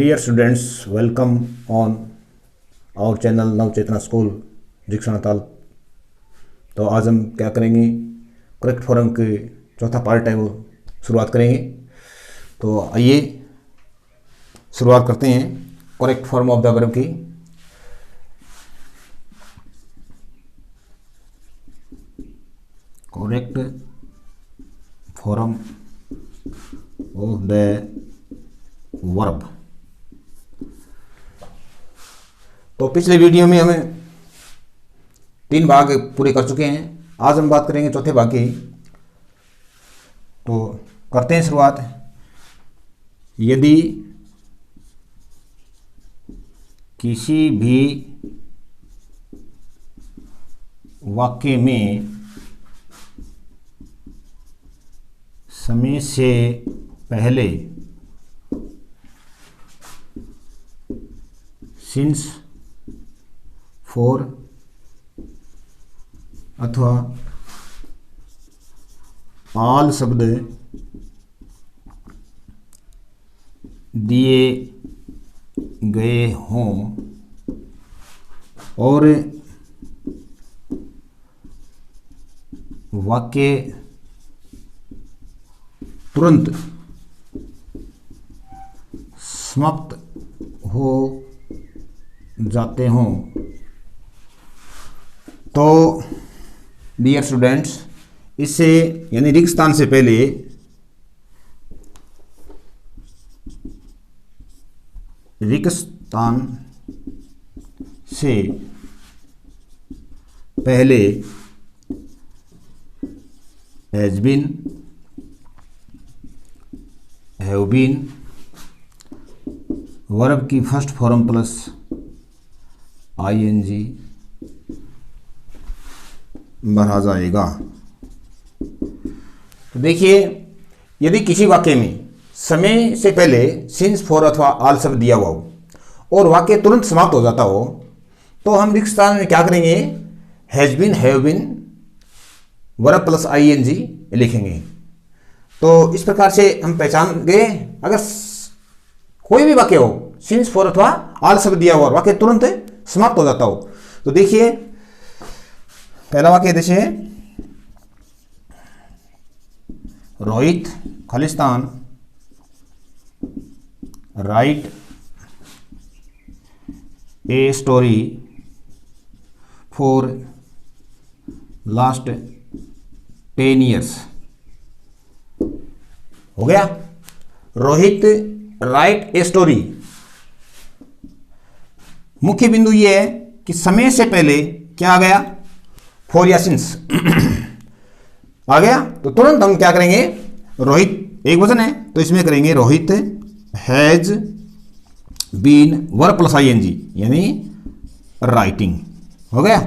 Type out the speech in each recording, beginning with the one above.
Dear students, welcome on our channel Navchetna school दीक्षण ताल। तो आज हम क्या करेंगे, करेक्ट फॉर्म के चौथा पार्ट है वो शुरुआत करेंगे। तो आइए शुरुआत करते हैं correct form of the verb की। Correct form of the verb. तो पिछले वीडियो में हमें 3 भाग पूरे कर चुके हैं। आज हम बात करेंगे चौथे भाग की। तो करते हैं शुरुआत। यदि किसी भी वाक्य में समय से पहले सिंस, फॉर अथवा ऑल शब्द दिए गए हों और वाक्य तुरंत समाप्त हो जाते हों, तो डियर स्टूडेंट्स, इससे यानी रिक्त स्थान से पहले रिक्त स्थान से पहले has been, have been verb की फर्स्ट फॉर्म प्लस ING भरा जाएगा। तो देखिए, यदि किसी वाक्य में समय से पहले सिंस, फॉर अथवा ऑल शब्द दिया हुआ हो और वाक्य तुरंत समाप्त हो जाता हो, तो हम रिक्त स्थान में क्या करेंगे, has been, have been verb plus ING लिखेंगे। तो इस प्रकार से हम पहचान गए, अगर कोई भी वाक्य हो सिंस, फॉर अथवा ऑल शब्द दिया हुआ और वाक्य तुरंत समाप्त हो जाता हो। तो देखिए, पहला वाक्य जैसे है, Rohit Khalistan right a story for last 10 years। हो गया, रोहित राइट ए स्टोरी। मुख्य बिंदु ये है कि समय से पहले क्या आ गया, फॉर या सिंस आ गया, तो तुरंत हम क्या करेंगे, रोहित एक वचन है तो इसमें करेंगे Rohit has been verb plus ING यानी राइटिंग। हो गया,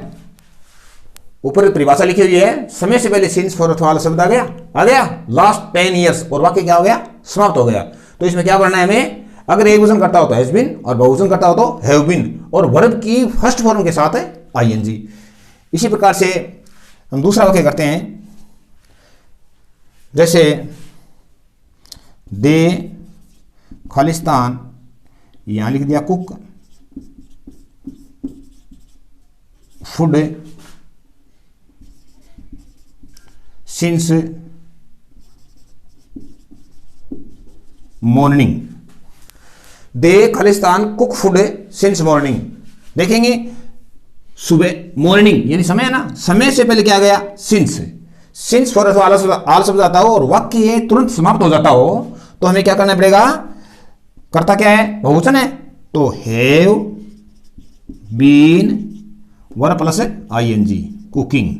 ऊपर परिभाषा लिखी हुई है, समय से पहले सिंस, फॉर अथवा शब्द आ गया लास्ट 10 years और वाक्य क्या हो गया, समाप्त हो गया। तो इसमें क्या करना है हमें, अगर एक वचन करता हो तो हैज बीन और बहुवचन करता हो तो हैव बीन और वर्ब की फर्स्ट फॉर्म के साथ है ING। इसी प्रकार से हम दूसरा वाक्य करते हैं, जैसे दे खालिस्तान, यहां लिख दिया कुक फूड सिंस मॉर्निंग। दे Khalistan cook food since morning. देखेंगे सुबह, मॉर्निंग यानी समय है ना, समय से पहले क्या गया, सिंस फॉर ऑल शब्द आता हो और वाक्य तुरंत समाप्त हो जाता हो, तो हमें क्या करना पड़ेगा, करता क्या है, बहुवचन है तो have been verb plus ING cooking.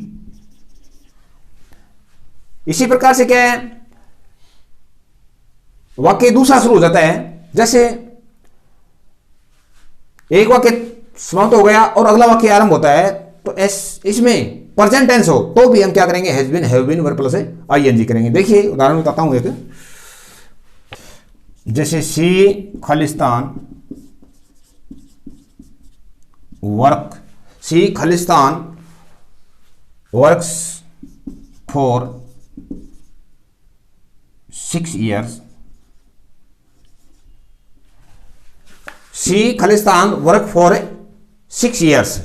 इसी प्रकार से क्या है, वाक्य दूसरा शुरू हो जाता है, जैसे एक वाक्य समाप्त हो गया और अगला वाक्य आरंभ होता है, तो इसमें प्रेजेंट टेंस हो तो भी हम क्या करेंगे, has been, have been verb plus ING करेंगे। देखिए उदाहरण बताता हूं एक, जैसे C Khalistan works for 6 years C Khalistan work for 6 years.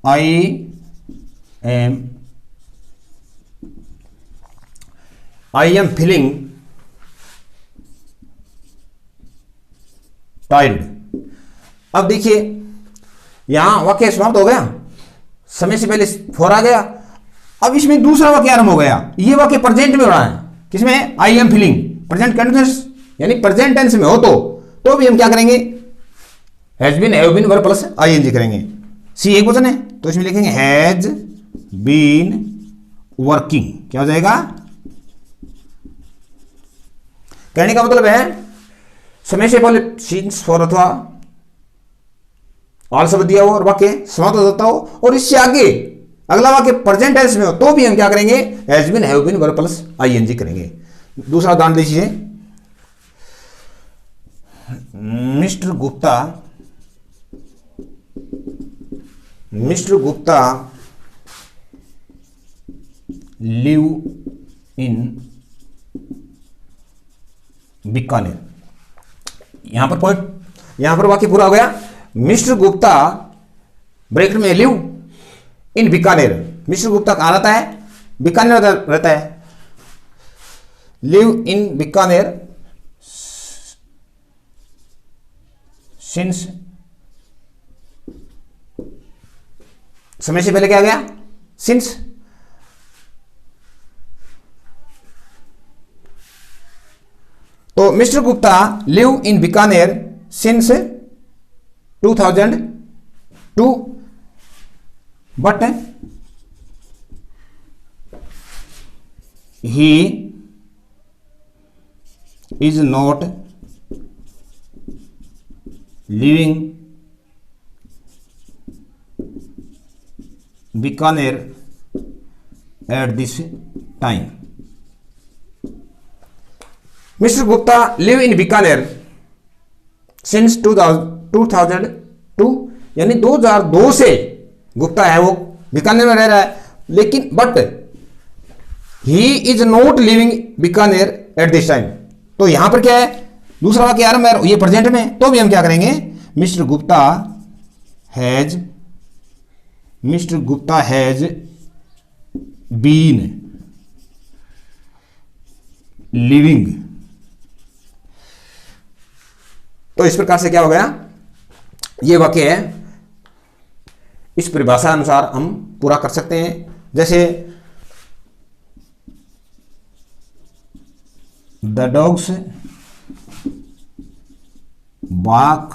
I am feeling tired. अब देखिए यहां वाक्य समाप्त हो गया, समय से पहले फॉर आ गया। अब इसमें दूसरा वाक्य आरंभ हो गया। ये वाक्य प्रेजेंट में हो रहा है, किसमें? I am feeling, present continuous यानी प्रेजेंट टेंस में हो तो भी हम क्या करेंगे? Has been, have been verb plus ING करेंगे। सी एक वचन है तो इसमें लिखेंगे हैज बीन वर्किंग। क्या हो जाएगा? कहने का मतलब है समय से पहले सिंस फॉर अथवा ऑल शब्द दिया हो और वाक्य समाप्त हो जाता हो और इससे आगे अगला वाक्य प्रेजेंट टेंस में हो तो भी हम क्या करेंगे? Has been, have been verb plus ING करेंगे। दूसरा उदाहरण लीजिए। Mister Gupta live in Bikaner. यहां पर पॉइंट, यहां पर वाक्य पूरा हो गया। मिस्टर गुप्ता ब्रैकेट में live in Bikaner. Mister Gupta कहां रहता है? बीकानेर रहता है। लिव इन बीकानेर सिंस, समय से पहले क्या आ गया? सिंस। तो mister Gupta live in Bikaner since 2002 but he is not living Bikaner at this time. Mr. Gupta live in Bikaner since 2002 यानी 2002 से गुप्ता है वो बीकानेर में रह रहा है, लेकिन but he is not living Bikaner at this time. तो यहां पर क्या है? दूसरा वाक्य आरंभ है, ये प्रेजेंट में, तो भी हम क्या करेंगे? Mister Gupta has been living. तो इस प्रकार से क्या हो गया? ये वाक्य है, इस परिभाषा अनुसार हम पूरा कर सकते हैं। जैसे the dogs bark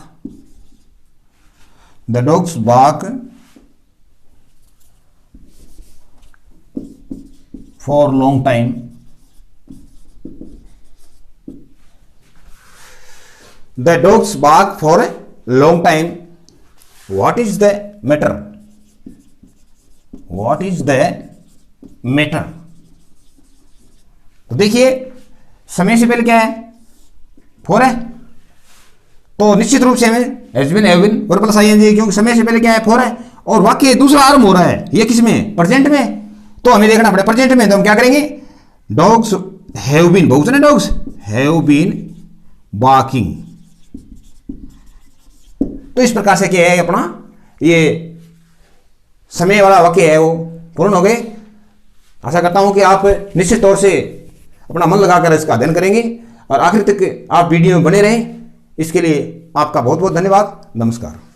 for long time. The dogs bark for a long time. What is the matter? What is the matter? तो देखिए समय से पहले क्या है? फॉर है, तो निश्चित रूप से हमें has been, have been verb plus ING, क्योंकि समय से पहले क्या है? फॉर है। और वाक्य दूसरा आरंभ हो रहा है, ये किस में? प्रेजेंट में, तो हमें देखना पड़ेगा प्रेजेंट में। तो हम क्या करेंगे? डॉग्स हैव बीन, बहुवचन है, डॉग्स हैव बीन बार्किंग। तो इस प्रकार से क्या है अपना ये समय वाला वाक्य है वो पूर्ण हो गए। आशा करता हूं कि आप निश्चित तौर से अपना मन लगाकर इसका अध्ययन करेंगे और आखिर तक आप वीडियो में बने रहें। इसके लिए आपका बहुत बहुत धन्यवाद। नमस्कार।